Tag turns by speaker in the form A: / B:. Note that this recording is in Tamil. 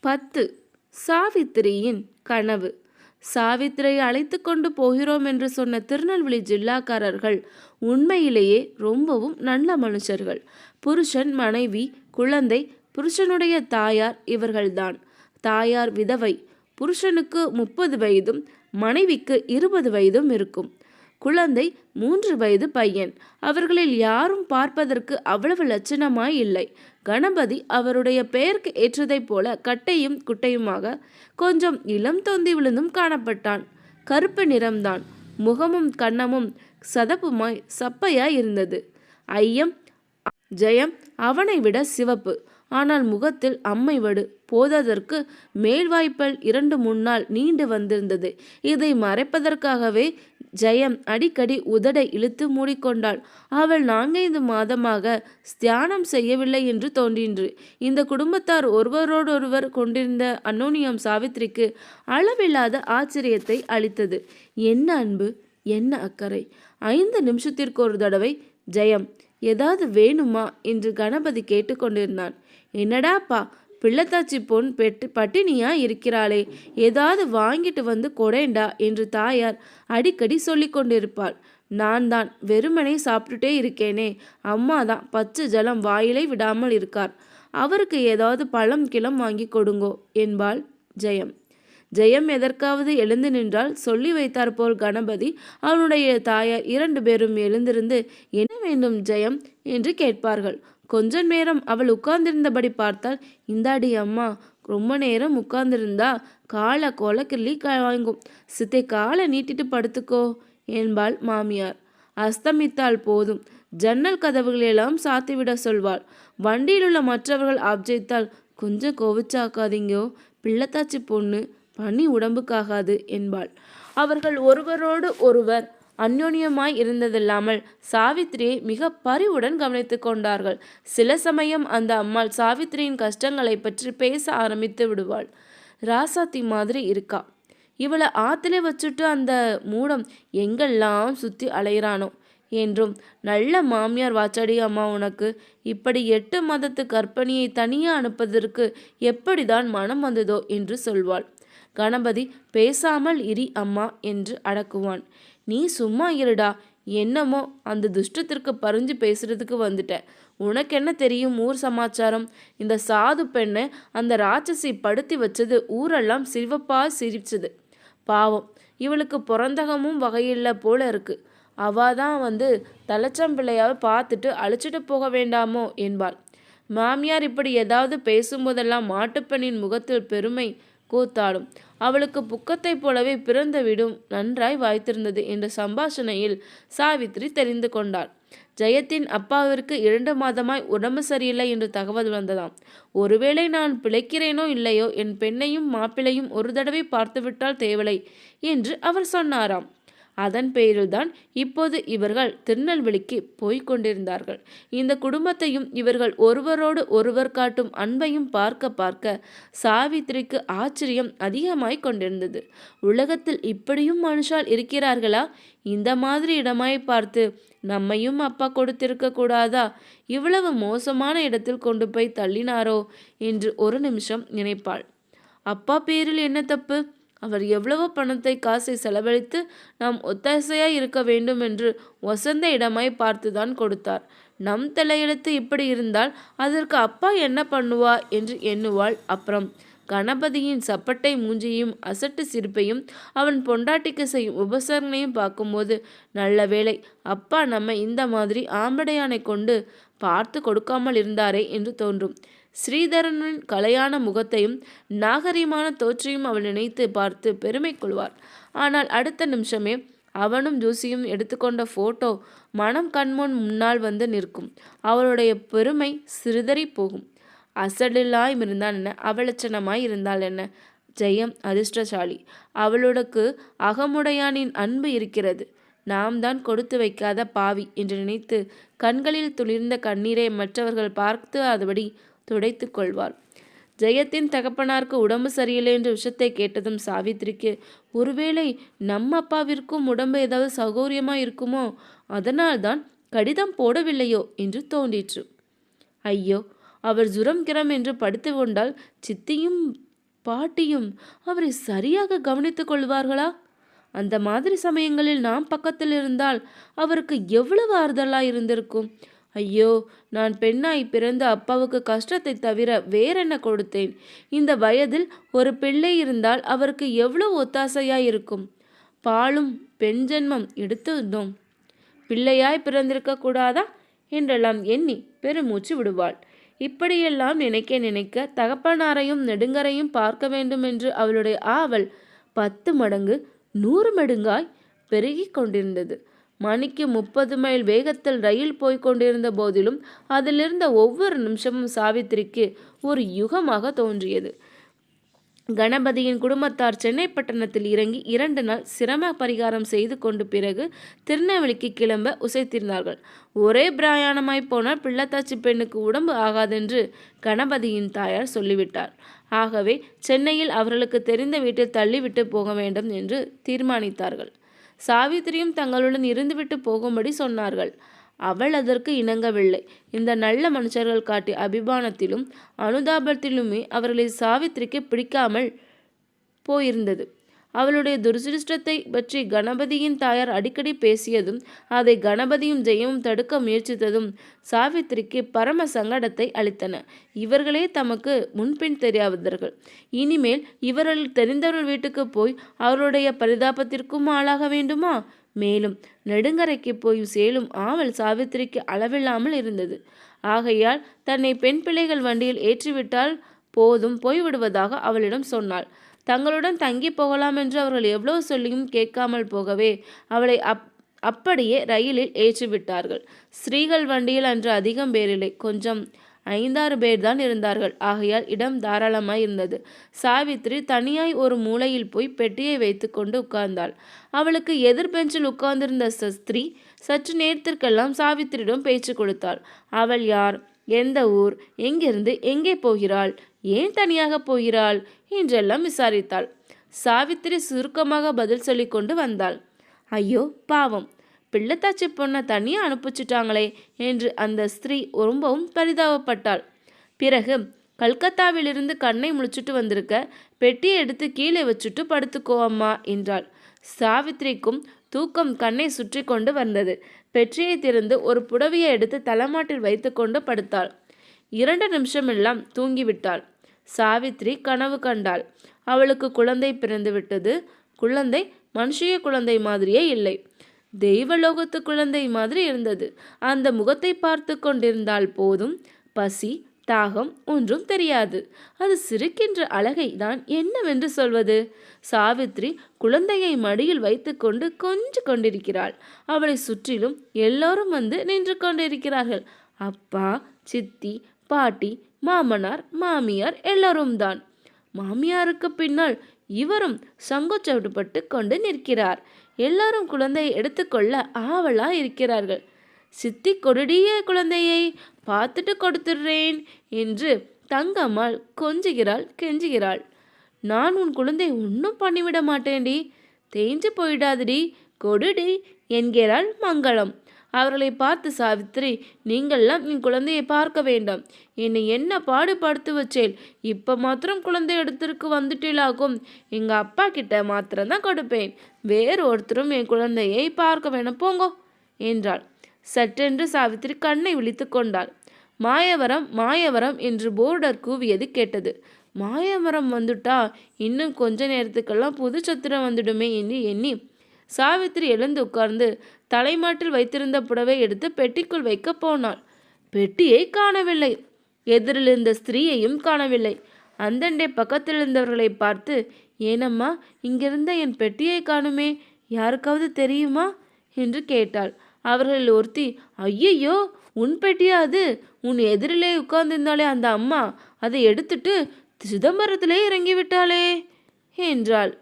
A: 10. சாவித்திரியின் கனவு. சாவித்திரியை அழைத்து கொண்டு போகிறோம் என்று சொன்ன திருநெல்வேலி ஜில்லாக்காரர்கள் உண்மையிலேயே ரொம்பவும் நல்ல மனுஷர்கள். புருஷன், மனைவி, குழந்தை, புருஷனுடைய தாயார் இவர்கள்தான். தாயார் விதவை. புருஷனுக்கு 30 வயதும் மனைவிக்கு 20 வயதும் இருக்கும். குழந்தை 3 வயது பையன். அவர்களில் யாரும் பார்ப்பதற்கு அவ்வளவு லட்சணமாய் இல்லை. கணபதி அவருடைய பெயருக்கு ஏற்றதைப் போல கட்டையும் குட்டையுமாக கொஞ்சம் இளம் தொந்தி விழுந்தும் காணப்பட்டான். கருப்பு நிறம்தான். முகமும் கன்னமும் சதப்புமாய் சப்பையாய் இருந்தது. ஐயம் ஜெயம் அவனை விட சிவப்பு. ஆனால் முகத்தில் அம்மை வடு போததற்கு மேல்வாய்ப்பல் 2 முன்னால் நீண்டு வந்திருந்தது. இதை மறைப்பதற்காகவே ஜெயம் அடிக்கடி உதடை இழுத்து மூடிக்கொண்டாள். அவள் 4-5 மாதமாக தியானம் செய்யவில்லை என்று தோன்றின்று. இந்த குடும்பத்தார் ஒருவரோடொருவர் கொண்டிருந்த அன்னோனியம் சாவித்திரிக்கு அளவில்லாத ஆச்சரியத்தை அளித்தது. என்ன அன்பு, என்ன அக்கறை! 5 நிமிஷத்திற்கு ஒரு தடவை, ஜெயம் ஏதாவது வேணுமா என்று கணபதி கேட்டுக்கொண்டிருந்தான். என்னடாப்பா, பிள்ளைத்தாச்சி பொன் பட்டினியா இருக்கிறாளே, ஏதாவது வாங்கிட்டு வந்து கொடேண்டா என்று தாயார் அடிக்கடி சொல்லி கொண்டிருப்பாள். நான் தான் வெறுமனை சாப்பிட்டுட்டே இருக்கேனே, அம்மா தான் பச்சை ஜலம் வாயிலை விடாமல் இருக்கார், அவருக்கு ஏதாவது பழம் கிளம் வாங்கி கொடுங்கோ என்பாள் ஜெயம். ஜெயம் எதற்காவது எழுந்து நின்றால் சொல்லி வைத்தார் போல் கணபதி அவனுடைய தாயார் 2 பேரும் எழுந்திருந்து என்ன வேண்டும் ஜெயம் என்று கேட்பார்கள். கொஞ்ச நேரம் அவள் உட்கார்ந்திருந்தபடி பார்த்தால், இந்தாடி அம்மா, ரொம்ப நேரம் உட்கார்ந்திருந்தா காலை கொலக்கிள்ளி வாங்கும், சித்தை காலை நீட்டிட்டு படுத்துக்கோ என்பாள் மாமியார். அஸ்தமித்தால் போதும், ஜன்னல் கதவுகளெல்லாம் சாத்திவிட சொல்வாள். வண்டியில் உள்ள மற்றவர்கள் ஆப்ஜெய்த்தால், கொஞ்சம் கோவிச்சாக்காதீங்கோ, பிள்ளைத்தாச்சி பொண்ணு, பனி உடம்புக்காகாது என்பாள். அவர்கள் ஒருவரோடு ஒருவர் அந்யோன்யமாய் இருந்ததில்லாமல் சாவித்திரியை மிக பரிவுடன் கவனித்து கொண்டார்கள். சில சமயம் அந்த அம்மாள் சாவித்திரியின் கஷ்டங்களை பற்றி பேச ஆரம்பித்து விடுவாள். ராசாத்தி மாதிரி இருக்கா, இவளை ஆத்திலே வச்சுட்டு அந்த மூடம் எங்கெல்லாம் சுற்றி அலையிறானோ என்றும், நல்ல மாமியார் வாச்சாடி அம்மா, உனக்கு இப்படி 8 மாதத்து கர்ப்பிணியை தனியாக அனுப்பதற்கு எப்படிதான் மனம் வந்ததோ என்று சொல்வாள். கணபதி பேசாமல் இரி அம்மா என்று அடக்குவான். நீ சும்மா இருடா, என்னமோ அந்த துஷ்டத்திற்கு பறிஞ்சு பேசுறதுக்கு வந்துட்டேன், உனக்கு என்ன தெரியும் ஊர் சமாச்சாரம்? இந்த சாது பெண்ணை அந்த ராட்சசி படுத்தி வச்சது ஊரெல்லாம் சிவப்பா சிரிச்சது. பாவம், இவளுக்கு பிறந்தகமும் வகையில்லை போல இருக்கு, அவாதான் வந்து தலைச்சம்பிள்ளையாவை பார்த்துட்டு அழைச்சிட்டு போக வேண்டாமோ என்பாள். மாமியார் இப்படி ஏதாவது பேசும்போதெல்லாம் மாட்டுப்பெண்ணின் முகத்தில் பெருமை கூத்தாடும். அவளுக்கு புக்கத்தை போலவே பிறந்த வீடும் நன்றாய் வாய்த்திருந்தது என்ற சம்பாஷணையில் சாவித்திரி தெரிந்து கொண்டாள். ஜெயத்தின் அப்பாவிற்கு 2 மாதமாய் உடம்பு சரியில்லை என்று தகவல் வந்ததாம். ஒருவேளை நான் பிழைக்கிறேனோ இல்லையோ, என் பெண்ணையும் மாப்பிளையும் ஒரு தடவை பார்த்துவிட்டால் தேவலை என்று அவர் சொன்னாராம். அதன் பேரில்தான் இப்போது இவர்கள் திருநெல்வேலிக்கு போய்கொண்டிருந்தார்கள். இந்த குடும்பத்தையும் இவர்கள் ஒருவரோடு ஒருவர் காட்டும் அன்பையும் பார்க்க பார்க்க சாவித்திரிக்கு ஆச்சரியம் அதிகமாய் கொண்டிருந்தது. உலகத்தில் இப்படியும் மனுஷால் இருக்கிறார்களா? இந்த மாதிரி இடமாய் பார்த்து நம்மையும் அப்பா கொடுத்திருக்க கூடாதா? இவ்வளவு மோசமான இடத்தில் கொண்டு போய் தள்ளினாரோ என்று ஒரு நிமிஷம் நினைப்பாள். அப்பா பேரில் என்ன தப்பு? அவர் எவ்வளவோ பணத்தை காசை செலவழித்து நாம் ஒத்தாசையாய் இருக்க வேண்டும் என்று வசந்த இடமாய் பார்த்துதான் கொடுத்தார். நம் தலையெழுத்து இப்படி இருந்தால் அதற்கு அப்பா என்ன பண்ணுவா என்று எண்ணுவாள். அப்புறம் கணபதியின் சப்பட்டை மூஞ்சியும் அசட்டு சிரிப்பையும் அவன் பொண்டாட்டிக்கு செய்யும் உபசரணையும் பார்க்கும்போது, நல்ல வேளை அப்பா நம்ம இந்த மாதிரி ஆம்படையானை கொண்டு பார்த்து கொடுக்காமல் இருந்தாரே என்று தோன்றும். ஸ்ரீதரனின் கலையான முகத்தையும் நாகரிகமான தோற்றையும் அவள் நினைத்து பார்த்து பெருமை கொள்வார். ஆனால் அடுத்த நிமிஷமே அவனும் ஜூசியும் எடுத்துக்கொண்ட போட்டோ மனம் கண்முன் முன்னால் வந்து நிற்கும். அவளுடைய பெருமை சிறுதறி போகும். அசடில்லாய் இருந்தால் என்ன, அவலட்சணமாய் இருந்தால் என்ன? ஜெயம் அதிர்ஷ்டசாலி. அவளுக்கு அகமுடையானின் அன்பு இருக்கிறது. நாம் தான் கொடுத்து வைக்காத பாவி என்று நினைத்து கண்களில் துளிர்ந்த கண்ணீரை மற்றவர்கள் பார்க்காதபடி துடைத்து கொள்வாள். ஜெயத்தின் தகப்பனாருக்கு உடம்பு சரியில்லை என்ற விஷயத்தை கேட்டதும் சாவித்திரிக்கு, ஒருவேளை நம்ம அப்பாவிற்கும் உடம்பு ஏதாவது சௌகரியமா இருக்குமோ, அதனால்தான் கடிதம் போடவில்லையோ என்று தோன்றிற்று. ஐயோ, அவர் ஜுரம் கிரம் என்று படுத்து கொண்டால் சித்தியும் பாட்டியும் அவரை சரியாக கவனித்துக் கொள்வார்களா? அந்த மாதிரி சமயங்களில் நாம் பக்கத்தில் இருந்தால் அவருக்கு எவ்வளவு ஆறுதலாய் இருந்திருக்கும். ஐயோ, நான் பெண்ணாய் பிறந்த அப்பாவுக்கு கஷ்டத்தை தவிர வேறென்ன கொடுத்தேன்? இந்த வயதில் ஒரு பிள்ளை இருந்தால் அவருக்கு எவ்வளவு ஒத்தாசையாய் இருக்கும். பாலும் பெண் ஜென்மம் எடுத்துட்டோம், பிள்ளையாய் பிறந்திருக்க கூடாதா என்றெல்லாம் எண்ணி பெருமூச்சு விடுவாள். இப்படியெல்லாம் நினைக்க நினைக்க தகப்பனாரையும் நெடுங்கரையும் பார்க்க வேண்டும் என்று அவளுடைய ஆவல் 10 மடங்கு 100 மடங்காய் பெருகி கொண்டிருந்தது. மணிக்கு 30 மைல் வேகத்தில் ரயில் போய்க் கொண்டிருந்த போதிலும் அதிலிருந்த ஒவ்வொரு நிமிஷமும் சாவித்திரிக்கு ஒரு யுகமாக தோன்றியது. கணபதியின் குடும்பத்தார் சென்னை பட்டணத்தில் இறங்கி 2 நாள் சிரம பரிகாரம் செய்து கொண்டு பிறகு திருநெல்வேலிக்கு கிளம்ப உசைத்திருந்தார்கள். ஒரே பிரயாணமாய் போனால் பிள்ளத்தாச்சி பெண்ணுக்கு உடம்பு ஆகாதென்று கணபதியின் தாயார் சொல்லிவிட்டார். ஆகவே சென்னையில் அவர்களுக்கு தெரிந்த வீட்டில் தள்ளிவிட்டு போக வேண்டும் என்று தீர்மானித்தார்கள். சாவித்திரியும் தங்களுடன் இருந்துவிட்டு போகும்படி சொன்னார்கள். அவள் அதற்கு இணங்கவில்லை. இந்த நல்ல மனுஷர்கள் காட்டிய அபிமானத்திலும் அனுதாபத்திலுமே அவர்களை சாவித்திரிக்கு பிடிக்காமல் போயிருந்தது. அவளுடைய துரதிருஷ்டத்தை பற்றி கணபதியின் தாயார் அடிக்கடி பேசியதும் அதை கணபதியும் ஜெயமும் தடுக்க முயற்சித்ததும் சாவித்திரிக்கு பரம சங்கடத்தை அளித்தன. இவர்களே தமக்கு முன்பின் தெரியாதவர்கள். இனிமேல் இவர்கள் தெரிந்தவர்கள் வீட்டுக்கு போய் அவருடைய பரிதாபத்திற்கும் ஆளாக வேண்டுமா? மேலும் நெடுங்கரைக்கு போய் சேலும் ஆவல் சாவித்திரிக்கு அளவில்லாமல் இருந்தது. ஆகையால் தன்னை பெண் பிள்ளைகள் வண்டியில் ஏற்றிவிட்டால் போதும், போய்விடுவதாக அவளிடம் சொன்னாள். தங்களுடன் தங்கி போகலாம் என்று அவர்கள் எவ்வளவு சொல்லியும் கேட்காமல் போகவே அவளை அப்படியே ரயிலில் ஏற்றிவிட்டார்கள். ஸ்ரீகள் வண்டியில் அன்று அதிகம் பேரில்லை, கொஞ்சம் 5-6 பேர் தான் இருந்தார்கள். ஆகையால் இடம் தாராளமாய் இருந்தது. சாவித்திரி தனியாய் ஒரு மூலையில் போய் பெட்டியை வைத்து கொண்டு உட்கார்ந்தாள். அவளுக்கு எதிர் பெஞ்சில் உட்கார்ந்திருந்த ஸ்திரீ சற்று நேரத்திற்கெல்லாம் சாவித்திரியிடம் பேச்சு கொடுத்தாள். அவள் யார், எந்த ஊர், எங்கிருந்து எங்கே போகிறாள், ஏன் தனியாக போகிறாள் என்றெல்லாம் விசாரித்தாள். சாவித்திரி சுருக்கமாக பதில் சொல்லி கொண்டு வந்தாள். ஐயோ பாவம், பிள்ளைத்தாச்சி பொண்ணை தனியாக அனுப்பிச்சிட்டாங்களே என்று அந்த ஸ்திரீ ரொம்பவும் பரிதாபப்பட்டாள். பிறகு கல்கத்தாவிலிருந்து கண்ணை முழிச்சுட்டு வந்திருக்க, பெட்டியை எடுத்து கீழே வச்சுட்டு படுத்துக்கோ அம்மா என்றாள். சாவித்திரிக்கும் தூக்கம் கண்ணை சுற்றி கொண்டு வந்தது. பெட்டியை திறந்து ஒரு புடவையை எடுத்து தலைமாட்டில் வைத்து கொண்டு படுத்தாள். 2 நிமிஷமெல்லாம் தூங்கிவிட்டாள். சாவித்திரி கனவு கண்டாள். அவளுக்கு குழந்தை பிறந்து விட்டது. குழந்தை மனுஷிய குழந்தை மாதிரியே இல்லை, தெய்வலோகத்து குழந்தை மாதிரி இருந்தது. அந்த முகத்தை பார்த்து கொண்டிருந்தால் போதும், பசி தாகம் ஒன்றும் தெரியாது. அது சிரிக்கின்ற அழகை தான் என்னவென்று சொல்வது? சாவித்ரி குழந்தையை மடியில் வைத்து கொண்டு கொஞ்சி கொண்டிருக்கிறாள். அவளை சுற்றிலும் எல்லோரும் வந்து நின்று கொண்டிருக்கிறார்கள். அப்பா, சித்தி, பாட்டி, மாமனார், மாமியார் எல்லோரும் தான். மாமியாருக்கு பின்னால் இவரும் சங்கோச்சப்பட்டு கொண்டு நிற்கிறார். எல்லாரும் குழந்தையை எடுத்துக்கொள்ள ஆவலா இருக்கிறார்கள். சித்தி கொடுடிய குழந்தையை பார்த்துட்டு கொடுத்துடுறேன் என்று தங்கம்மாள் கொஞ்சுகிறாள், கெஞ்சுகிறாள். நான் உன் குழந்தை ஒன்றும் பண்ணிவிட மாட்டேன்டி, தேஞ்சு போயிடாதடி, கொடுடி என்கிறாள் மங்களம். அவர்களை பார்த்து சாவித்திரி, நீங்கள்லாம் என் குழந்தையை பார்க்க வேண்டாம், என்னை என்ன பாடுபடுத்து வச்சேன், இப்போ மாத்திரம் குழந்தை எடுத்துருக்கு வந்துட்டீலாகும், எங்கள் அப்பா கிட்ட மாத்திரம்தான் கொடுப்பேன், வேறு ஒருத்தரும் என் குழந்தையை பார்க்க வேணும் போங்கோ என்றாள். சட்டென்று சாவித்திரி கண்ணை விழித்து கொண்டாள். மாயவரம் மாயவரம் என்று போர்டர் கூவியது கேட்டது. மாயவரம் வந்துட்டா இன்னும் கொஞ்ச நேரத்துக்கெல்லாம் புது சத்திரம் வந்துடுமே என்று எண்ணி சாவித்திரி எழுந்து உட்கார்ந்து தலைமாட்டில் வைத்திருந்த புடவை எடுத்து பெட்டிக்குள் வைக்க போனாள். பெட்டியை காணவில்லை. எதிரில் இருந்த ஸ்திரீயையும் காணவில்லை. அந்தண்டே பக்கத்தில் இருந்தவர்களை பார்த்து, ஏனம்மா இங்கிருந்த என் பெட்டியை காணுமே, யாருக்காவது தெரியுமா என்று கேட்டாள். அவர்களில் ஒருத்தி, ஐயையோ உன் பெட்டியா அது, உன் எதிரிலே உட்கார்ந்திருந்தாலே அந்த அம்மா, அதை எடுத்துட்டு சிதம்பரத்திலே இறங்கிவிட்டாளே என்றாள்.